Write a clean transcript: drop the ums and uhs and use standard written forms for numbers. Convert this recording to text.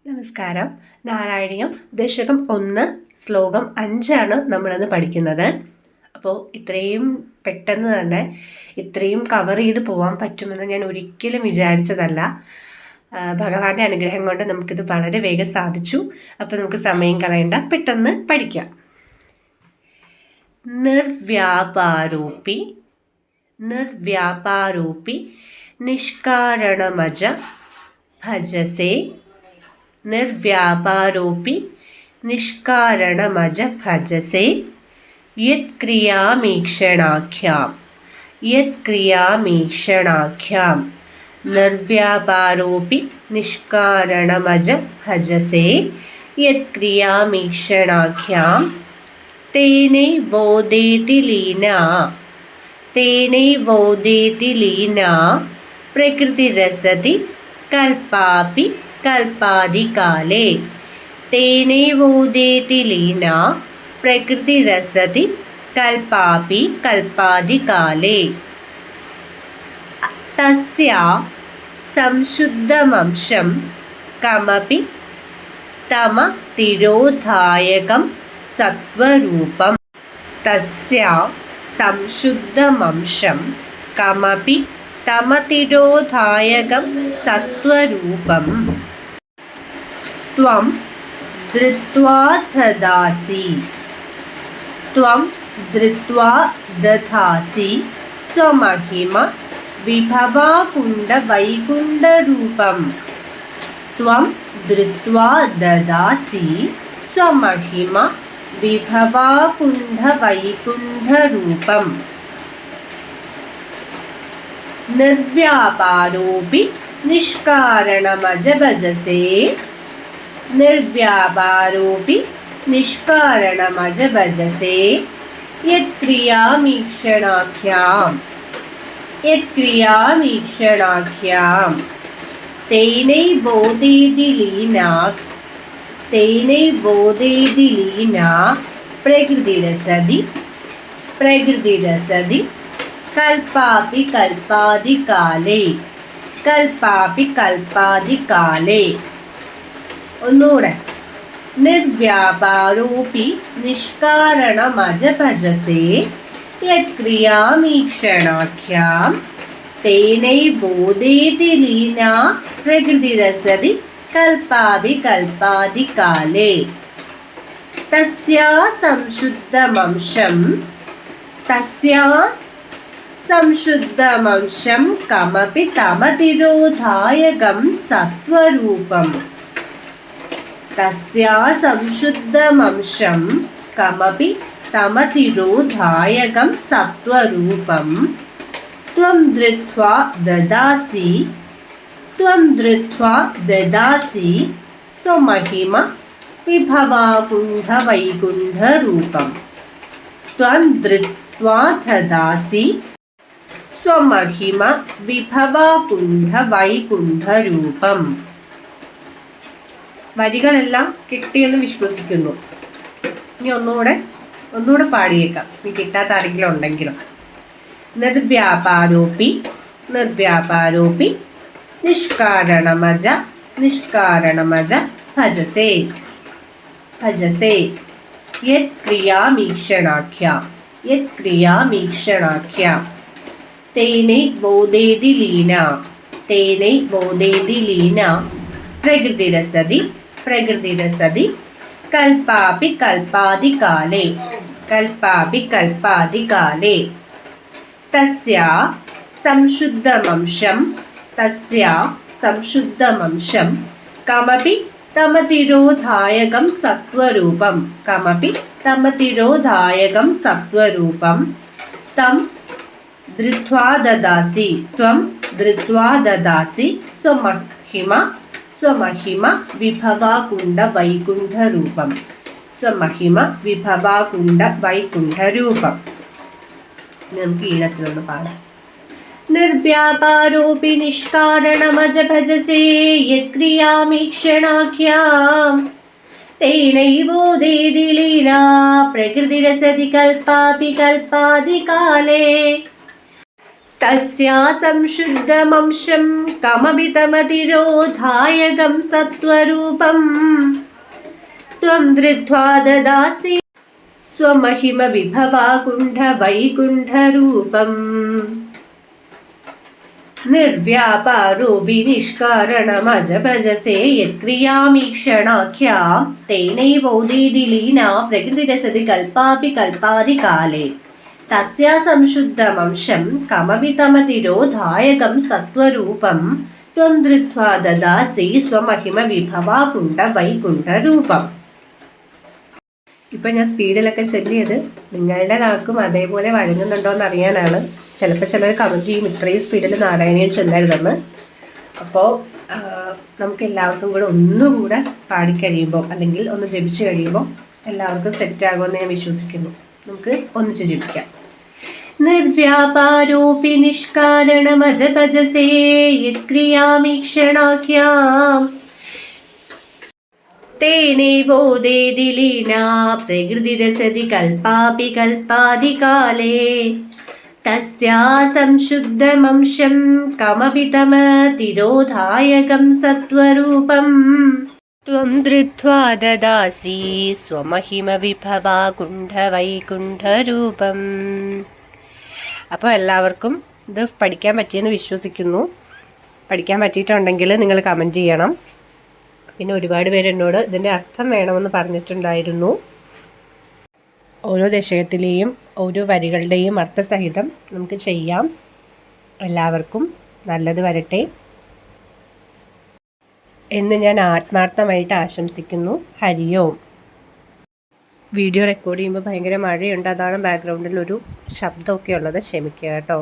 നമസ്കാരം. നാരായണീയം ദശകം 1 ശ്ലോകം 5 നമ്മളിന്ന് പഠിക്കുന്നത്. അപ്പോൾ ഇത്രയും പെട്ടെന്ന് തന്നെ ഇത്രയും കവർ ചെയ്ത് പോകാൻ പറ്റുമെന്ന് ഞാൻ ഒരിക്കലും വിചാരിച്ചതല്ല. ഭഗവാന്റെ അനുഗ്രഹം കൊണ്ട് നമുക്കിത് വളരെ വേഗം സാധിച്ചു. അപ്പോൾ നമുക്ക് സമയം കളയണ്ട, പെട്ടെന്ന് പഠിക്കാം. നിർവ്യാപാരോപി നിഷ്കാരണമജ ഭജസേ. നിർവ്യാപാരോപി നിഷ്കാരണമജ ഭജസേ. യത്ക്രിയാമീക്ഷണാഖ്യാം നിർവ്യാപാരോപി നിഷ്കാരണമജ ഭജസേ. യത്ക്രിയാമീക്ഷണാഖ്യാം തേനൈവോദേതി ലീനാ പ്രകൃതിരസതി കൽപ്പാപി കൽപ്പാദികാലേ. തേനൈവോദേതി ലീനാ പ്രകൃതിരസതി കൽപ്പാപി കൽപ്പാദികാലേ. തസ്യാ സംശുദ്ധമംശം കമപി തമതിരോധായകം സത്വരൂപം. തസ്യാ സംശുദ്ധമംശം കമപി തമതിരോധായകം സത്വരൂപം. ത്വം ധൃത്വാ ദധാസി സ്വമഹിമ വിഭവാകുണ്ഡ വൈകുണ്ഠരൂപം. ത്വം ധൃത്വാ ദദാസി സ്വമഹിമ വിഭവാകുണ്ഡ വൈകുണ്ഠരൂപം. നിർവ്യാപാരോപി നിഷ്കാരണമജ ഭജസേ. നിർവ്യാപാരോപി നിഷ്കാരണമജ ഭജസേ. യത്ക്രിയാമീക്ഷണാഖ്യാം തേനൈവോദേതി ലീനാ പ്രകൃതിരസതി കൽപ്പാപി കൽപ്പാദികാലേ. ഒന്നുകൂടെ. നിർവ്യാപാരോപി നിഷ്കാരണമജ ഭജസേ. യത്ക്രിയാമീക്ഷണാഖ്യാം തേനൈവോദേതി ലീനാ പ്രകൃതിരസതി കൽപ്പാപി കൽപ്പാദികാലേ. തസ്യാ സംശുദ്ധമംശം കമപി തമതിരോധായകം സത്വരൂപം. തസ്യാ സംശുദ്ധമംശം കമപി തമതിരോധായകം സത്വരൂപം. ത്വം ധൃത്വാ ദദാസി സ്വമഹിമ വിഭവാകുണ്ഡ വൈകുണ്ഠരൂപം. ത്വം ധൃത്വാ ദദാസി സ്വമഹിമ വിഭവാകുണ്ഡ വൈകുണ്ഠരൂപം. വരികളെല്ലാം കിട്ടിയെന്ന് വിശ്വസിക്കുന്നു. ഇനി ഒന്നുകൂടെ പാടിയേക്കാം, ഇനി കിട്ടാത്ത ആരെങ്കിലും ഉണ്ടെങ്കിലും. നിർവ്യാപാരോപി നിഷ്കാരണമജ ഭജസേ. യത്ക്രിയാമീക്ഷണാഖ്യാം തേനൈവോദേതി ലീനാ പ്രകൃതിരസതി കൽപ്പാപി കൽപ്പാദികാലേ. തസ്യാ സംശുദ്ധമംശം കമപി തമതിരോധായകം സത്വരൂപം. തം ധൃത്വാ ദദാസി സ്വമഹിമ വിഭവാകുണ്ഡ വൈകുണ്ഠരൂപം. നമുക്ക് ഈണത്തിലൊന്ന് പാടാം. നിർവ്യാപാരോപി നിഷ്കാരണമജ ഭജസേ. യത്ക്രിയാമീക്ഷണാഖ്യാം തേനൈവോദേതി ലീനാ പ്രകൃതിരസതി കൽപ്പാപി കൽപ്പാദികാലേ. തസ്യാ സംശുദ്ധമംശം കമപിതമതിരോധായകം സത്വരൂപം ത്വം ധൃത്വാ ദദാസി സ്വമഹിമ വിഭവാകുണ്ഠ വൈകുണ്ഠരൂപം നിർവ്യാപാരോപി നിഷ്കാരണമജഭജസേ യത്ക്രിയാമീക്ഷണാഖ്യാ തേനൈവോദീതി ലീനാ പ്രകൃതിരസതി കൽപ്പാപി കൽപ്പാദികാലേ തസ്യാ സംശുദ്ധമംശം കമപിതമതിരോധായകം സത്വരൂപം ത്വം ധൃത്വാ ദദാസി സ്വമഹിമ വിഭവാകുണ്ഠ വൈകുണ്ഠരൂപം. ഇപ്പം ഞാൻ സ്പീഡിലൊക്കെ ചൊല്ലിയത് നിങ്ങളുടെ നാക്കും അതേപോലെ വഴങ്ങുന്നുണ്ടോ എന്ന് അറിയാനാണ്. ചിലപ്പോൾ ചിലർ കമൻറ്റ് ചെയ്യും ഇത്രയും സ്പീഡിൽ നാരായണീയം ചൊല്ലരുതെന്ന്. അപ്പോൾ നമുക്ക് എല്ലാവർക്കും കൂടെ ഒന്നുകൂടെ പാടിക്കഴിയുമ്പോൾ അല്ലെങ്കിൽ ഒന്ന് ജപിച്ച് കഴിയുമ്പോൾ എല്ലാവർക്കും സെറ്റാകുമെന്ന് ഞാൻ വിശ്വസിക്കുന്നു. നമുക്ക് ഒന്നിച്ച് ജപിക്കാം. നിർവ്യാപാരോപി നിഷ്കാരണമജഭജസേ യത്ക്രിയാമീക്ഷണാഖ്യാം തേനൈവോദേതി ലീനാ പ്രകൃതിരസതി കൽപ്പാപി കൽപ്പാദികാലേ തസ്യാ സംശുദ്ധമംശം കമപിതമതിരോധായകം സത്വരൂപം ത്വം ധൃത്വാ ദദാസി സ്വമഹിമ വിഭവാകുണ്ഠ വൈകുണ്ഠരൂപം. അപ്പോൾ എല്ലാവർക്കും ഇത് പഠിക്കാൻ പറ്റിയെന്ന് വിശ്വസിക്കുന്നു. പഠിക്കാൻ പറ്റിയിട്ടുണ്ടെങ്കിൽ നിങ്ങൾ കമൻറ്റ് ചെയ്യണം. പിന്നെ ഒരുപാട് പേര് എന്നോട് ഇതിൻ്റെ അർത്ഥം വേണമെന്ന് പറഞ്ഞിട്ടുണ്ടായിരുന്നു. ഓരോ ദശകത്തിലെയും ഓരോ വരികളുടെയും അർത്ഥസഹിതം നമുക്ക് ചെയ്യാം. എല്ലാവർക്കും നല്ലത് വരട്ടെ എന്ന് ഞാൻ ആത്മാർത്ഥമായിട്ട് ആശംസിക്കുന്നു. ഹരി ഓം. വീഡിയോ റെക്കോർഡ് ചെയ്യുമ്പോൾ ഭയങ്കര മഴയുണ്ട്, അതാണ് ബാക്ക്ഗ്രൗണ്ടിലൊരു ശബ്ദമൊക്കെ ഉള്ളത്, ക്ഷമിക്കുക കേട്ടോ.